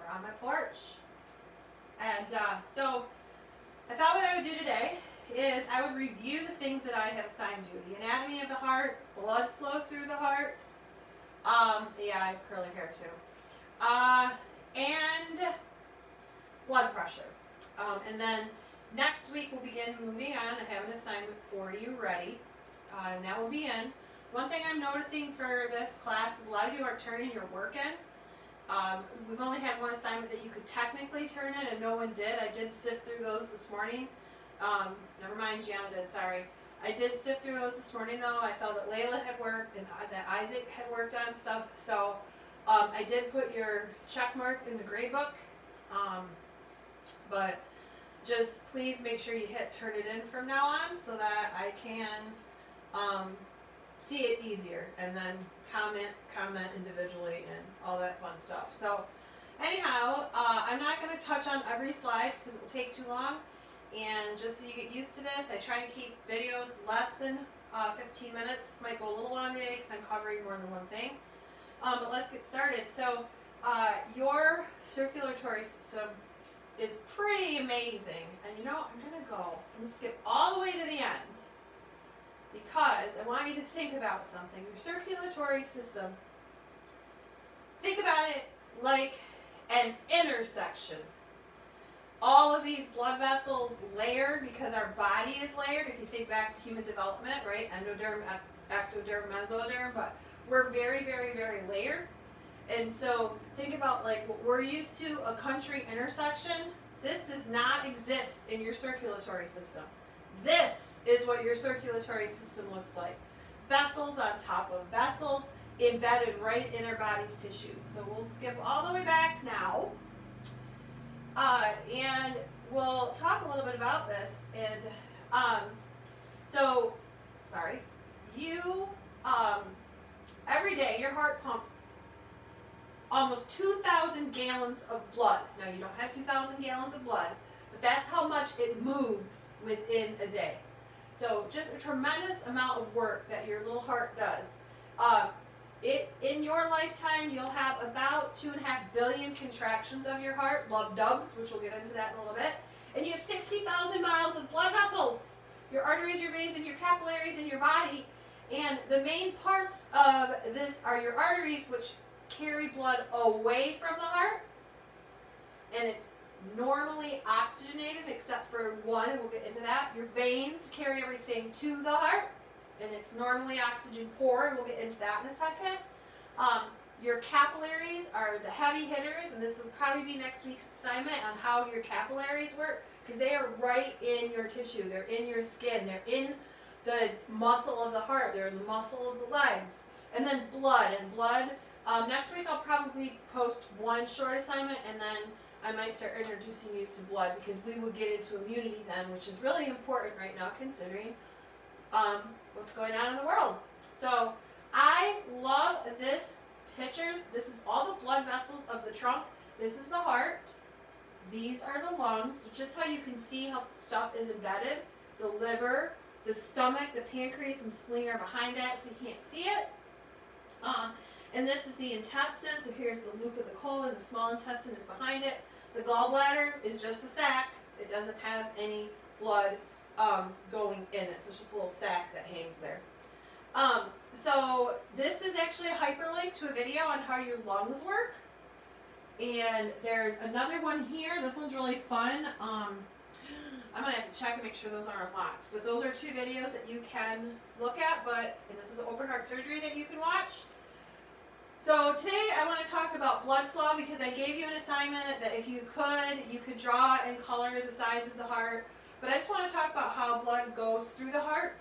or on my porch. And so I thought what I would do today is I would review the things that I have assigned you. The anatomy of the heart, blood flow through the heart. Yeah, I have curly hair too. And blood pressure. And then next week we'll begin moving on. I have an assignment for you ready. And that will be in. One thing I'm noticing for this class is a lot of you are turning your work in. We've only had one assignment that you could technically turn in, and no one did. I did sift through those this morning. Never mind, Gianna did, sorry. I did sift through those this morning, though. I saw that Layla had worked and that Isaac had worked on stuff. So I did put your check mark in the grade book. But just please make sure you hit turn it in from now on so that I can see it easier and then comment individually and all that fun stuff. So anyhow, I'm not going to touch on every slide because it will take too long. And just so you get used to this, I try and keep videos less than 15 minutes. This might go a little long today because I'm covering more than one thing. But let's get started. So your circulatory system is pretty amazing. And you know, I'm going to go. So I'm going to skip all the way to the end because I want you to think about something. Your circulatory system, think about it like an intersection. All of these blood vessels layered because our body is layered. If you think back to human development, right? Endoderm, ectoderm, mesoderm, but we're very, very, very layered. And so think about like what we're used to, a country intersection. This does not exist in your circulatory system. This is what your circulatory system looks like. Vessels on top of vessels embedded right in our body's tissues. So we'll skip all the way back now. And we'll talk a little bit about this. And you, every day your heart pumps almost 2,000 gallons of blood. Now you don't have 2,000 gallons of blood, but that's how much it moves within a day. So just a tremendous amount of work that your little heart does. In your lifetime, you'll have about 2.5 billion contractions of your heart, love dubs, which we'll get into that in a little bit. And you have 60,000 miles of blood vessels, your arteries, your veins, and your capillaries in your body. And the main parts of this are your arteries, which carry blood away from the heart. And it's normally oxygenated, except for one, and we'll get into that. Your veins carry everything to the heart. And it's normally oxygen poor, and we'll get into that in a second. Your capillaries are the heavy hitters, and this will probably be next week's assignment on how your capillaries work, because they are right in your tissue. They're in your skin. They're in the muscle of the heart. They're in the muscle of the legs. And then blood. Next week I'll probably post one short assignment, and then I might start introducing you to blood, because we will get into immunity then, which is really important right now considering what's going on in the world. So I love this picture. This is all the blood vessels of the trunk. This is the heart. These are the lungs. So just how you can see how stuff is embedded. The liver, the stomach, the pancreas, and spleen are behind that, so you can't see it. And this is the intestine. So here's the loop of the colon. The small intestine is behind it. The gallbladder is just a sac. It doesn't have any blood going in it. So it's just a little sac that hangs there. So this is actually a hyperlink to a video on how your lungs work. And there's another one here. This one's really fun. I'm going to have to check and make sure those aren't locked. But those are two videos that you can look at. And this is an open heart surgery that you can watch. So today I want to talk about blood flow, because I gave you an assignment that if you could draw and color the sides of the heart. But I just want to talk about how blood goes through the heart.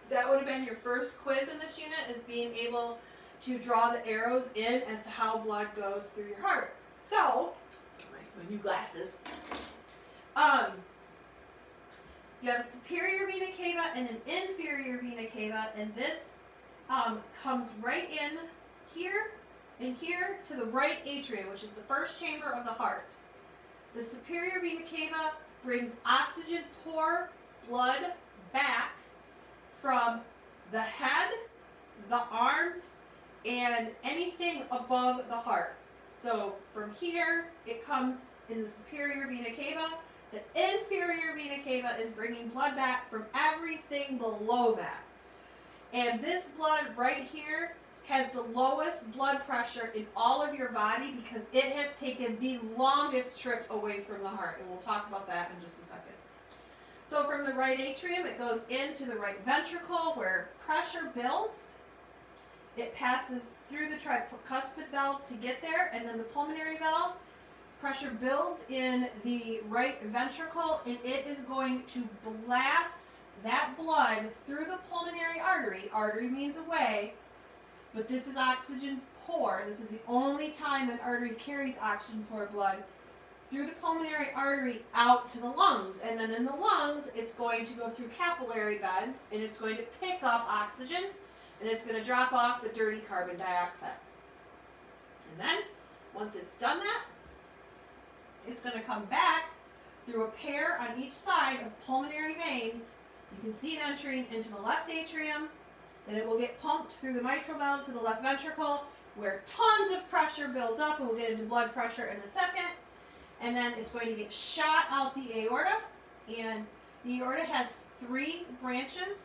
That would have been your first quiz in this unit, is being able to draw the arrows in as to how blood goes through your heart. So, my new glasses. You have a superior vena cava and an inferior vena cava, and this comes right in here and here to the right atrium, which is the first chamber of the heart. The superior vena cava brings oxygen poor blood back from the head, the arms, and anything above the heart. So from here, it comes in the superior vena cava. The inferior vena cava is bringing blood back from everything below that. And this blood right here has the lowest blood pressure in all of your body because it has taken the longest trip away from the heart. And we'll talk about that in just a second. So from the right atrium, it goes into the right ventricle where pressure builds. It passes through the tricuspid valve to get there, and then the pulmonary valve. Pressure builds in the right ventricle, and it is going to blast that blood through the pulmonary artery. Artery means a way, but this is oxygen poor. This is the only time an artery carries oxygen poor blood through the pulmonary artery out to the lungs. And then in the lungs, it's going to go through capillary beds, and it's going to pick up oxygen, and it's going to drop off the dirty carbon dioxide. And then, once it's done that, it's going to come back through a pair on each side of pulmonary veins. You can see it entering into the left atrium. Then it will get pumped through the mitral valve to the left ventricle, where tons of pressure builds up, and we'll get into blood pressure in a second. And then it's going to get shot out the aorta, and the aorta has 3 branches.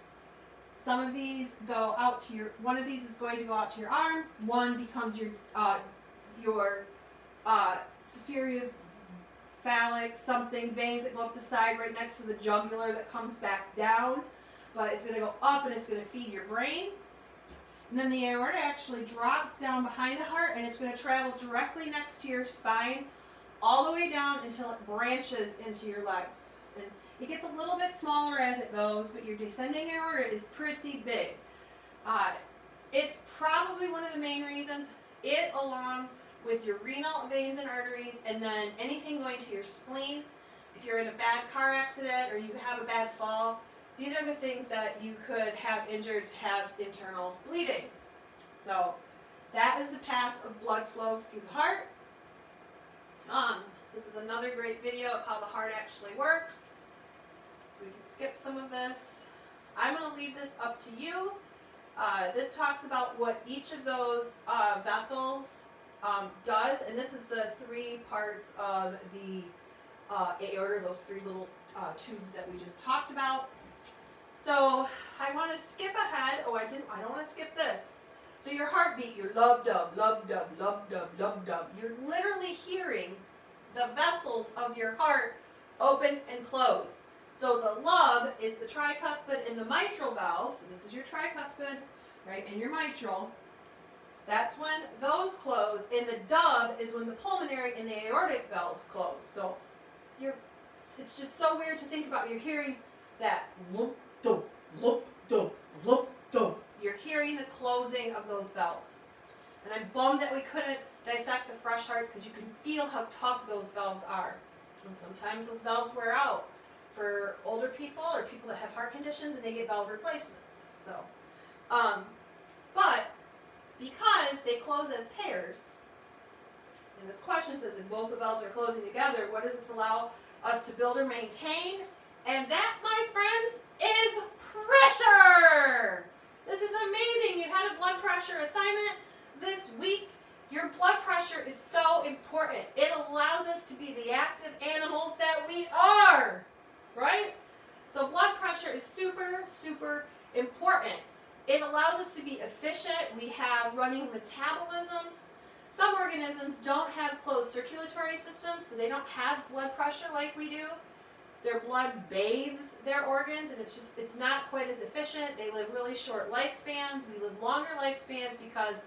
Some of these go out to your, one of these is going to go out to your arm, one becomes your superior phallic something veins that go up the side right next to the jugular that comes back down, but it's going to go up and it's going to feed your brain. And then the aorta actually drops down behind the heart, and it's going to travel directly next to your spine all the way down until it branches into your legs. And it gets a little bit smaller as it goes, but your descending aorta is pretty big. It's probably one of the main reasons. It, along with your renal veins and arteries, and then anything going to your spleen, if you're in a bad car accident or you have a bad fall, these are the things that you could have injured to have internal bleeding. So that is the path of blood flow through the heart. This is another great video of how the heart actually works. So we can skip some of this. I'm going to leave this up to you. This talks about what each of those vessels does, and this is the 3 parts of the aorta, those 3 little tubes that we just talked about. So I want to skip ahead. Oh, I don't want to skip this. So your heartbeat, your lub-dub, lub-dub, lub-dub, lub-dub. You're literally hearing the vessels of your heart open and close. So the lub is the tricuspid and the mitral valve. So this is your tricuspid, right, and your mitral. That's when those close. And the dub is when the pulmonary and the aortic valves close. So it's just so weird to think about. You're hearing that loop, dub, loop, dub, loop, dub. You're hearing the closing of those valves. And I'm bummed that we couldn't dissect the fresh hearts because you can feel how tough those valves are. And sometimes those valves wear out for older people or people that have heart conditions, and they get valve replacements. So, but because they close as pairs, and this question says if both the valves are closing together, what does this allow us to build or maintain? And that, my friends, is pressure! This is amazing. You had a blood pressure assignment this week. Your blood pressure is so important. It allows us to be the active animals that we are, right? So blood pressure is super, super important. It allows us to be efficient. We have running metabolisms. Some organisms don't have closed circulatory systems, so they don't have blood pressure like we do. Their blood bathes their organs, and it's not quite as efficient. They live really short lifespans. We live longer lifespans because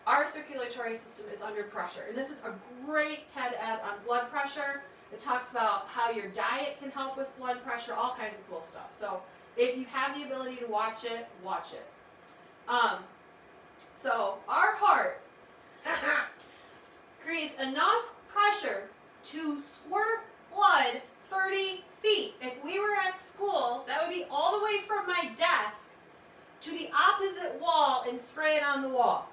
our circulatory system is under pressure. And this is a great TED Ed on blood pressure. It talks about how your diet can help with blood pressure, all kinds of cool stuff. So if you have the ability to watch it, watch it. So our heart creates enough pressure to squirt blood 30 feet. If we were at school, that would be all the way from my desk to the opposite wall and spray it on the wall.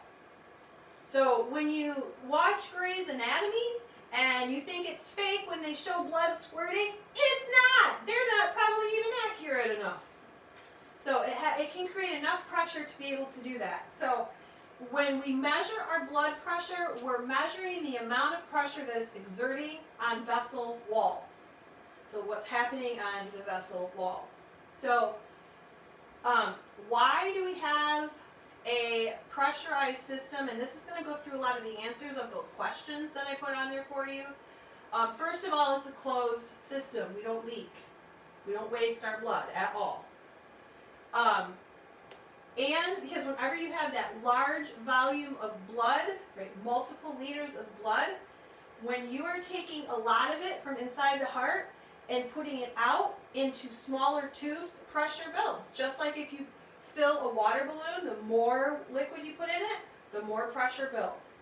So when you watch Grey's Anatomy and you think it's fake when they show blood squirting, it's not. They're not probably even accurate enough. So it can create enough pressure to be able to do that. So when we measure our blood pressure, we're measuring the amount of pressure that it's exerting on vessel walls. So what's happening on the vessel walls. So why do we have a pressurized system? And this is going to go through a lot of the answers of those questions that I put on there for you. First of all, it's a closed system. We don't leak. We don't waste our blood at all. And because whenever you have that large volume of blood, right, multiple liters of blood, when you are taking a lot of it from inside the heart and putting it out into smaller tubes, pressure builds. Just like if you fill a water balloon, the more liquid you put in it, the more pressure builds.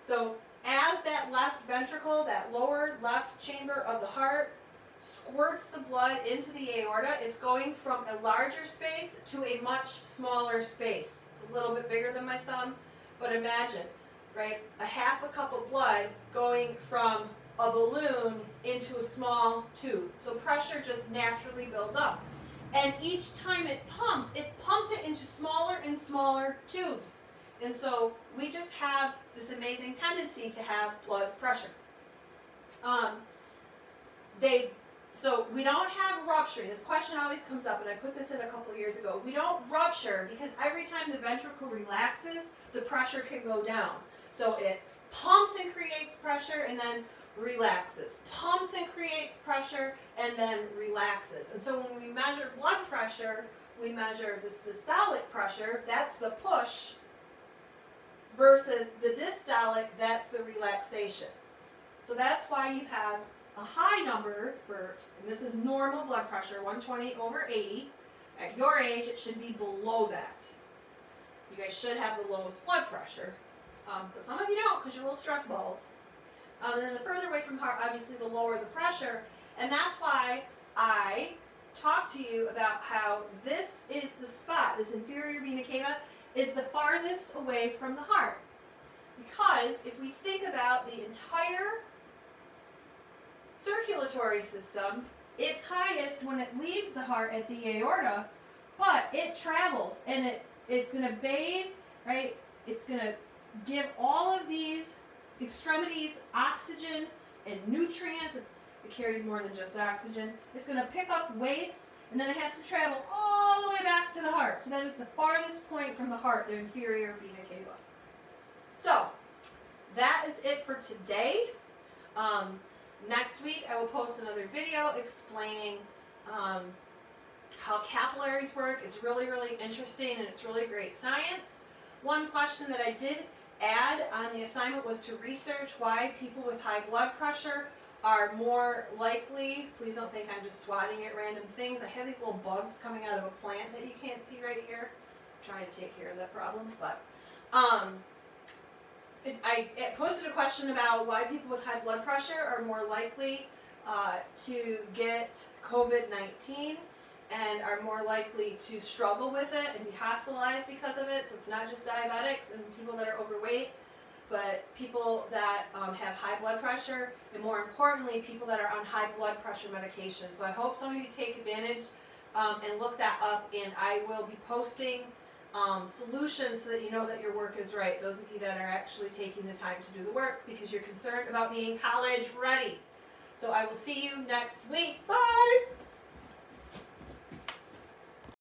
So as that left ventricle, that lower left chamber of the heart, squirts the blood into the aorta, it's going from a larger space to a much smaller space. It's a little bit bigger than my thumb, but imagine, right, a half a cup of blood going from a balloon into a small tube. So pressure just naturally builds up. And each time it pumps it into smaller and smaller tubes. And so we just have this amazing tendency to have blood pressure. So we don't have rupturing. This question always comes up, and I put this in a couple years ago. We don't rupture because every time the ventricle relaxes, the pressure can go down. So it pumps and creates pressure and then relaxes. Pumps and creates pressure and then relaxes. And so when we measure blood pressure, we measure the systolic pressure, that's the push, versus the diastolic, that's the relaxation. So that's why you have a high number for, and this is normal blood pressure, 120/80. At your age, it should be below that. You guys should have the lowest blood pressure. But some of you don't because you're little stress balls. And then the further away from the heart, obviously the lower the pressure. And that's why I talked to you about how this is the spot, this inferior vena cava, is the farthest away from the heart. Because if we think about the entire circulatory system, it's highest when it leaves the heart at the aorta, but it travels and it's going to bathe, right? It's going to give all of these extremities oxygen and nutrients. It carries more than just oxygen. It's going to pick up waste, and then it has to travel all the way back to the heart. So that is the farthest point from the heart, the inferior vena cava. So that is it for today. Next week I will post another video explaining how capillaries work. It's really, really interesting and it's really great science. One question that I did add on the assignment was to research why people with high blood pressure are more likely, please don't think I'm just swatting at random things. I have these little bugs coming out of a plant that you can't see right here. I'm trying to take care of that problem, but I posted a question about why people with high blood pressure are more likely to get COVID-19 and are more likely to struggle with it and be hospitalized because of it. So it's not just diabetics and people that are overweight, but people that have high blood pressure, and more importantly, people that are on high blood pressure medication. So I hope some of you take advantage and look that up, and I will be posting solutions so that you know that your work is right. Those of you that are actually taking the time to do the work because you're concerned about being college ready. So I will see you next week. Bye!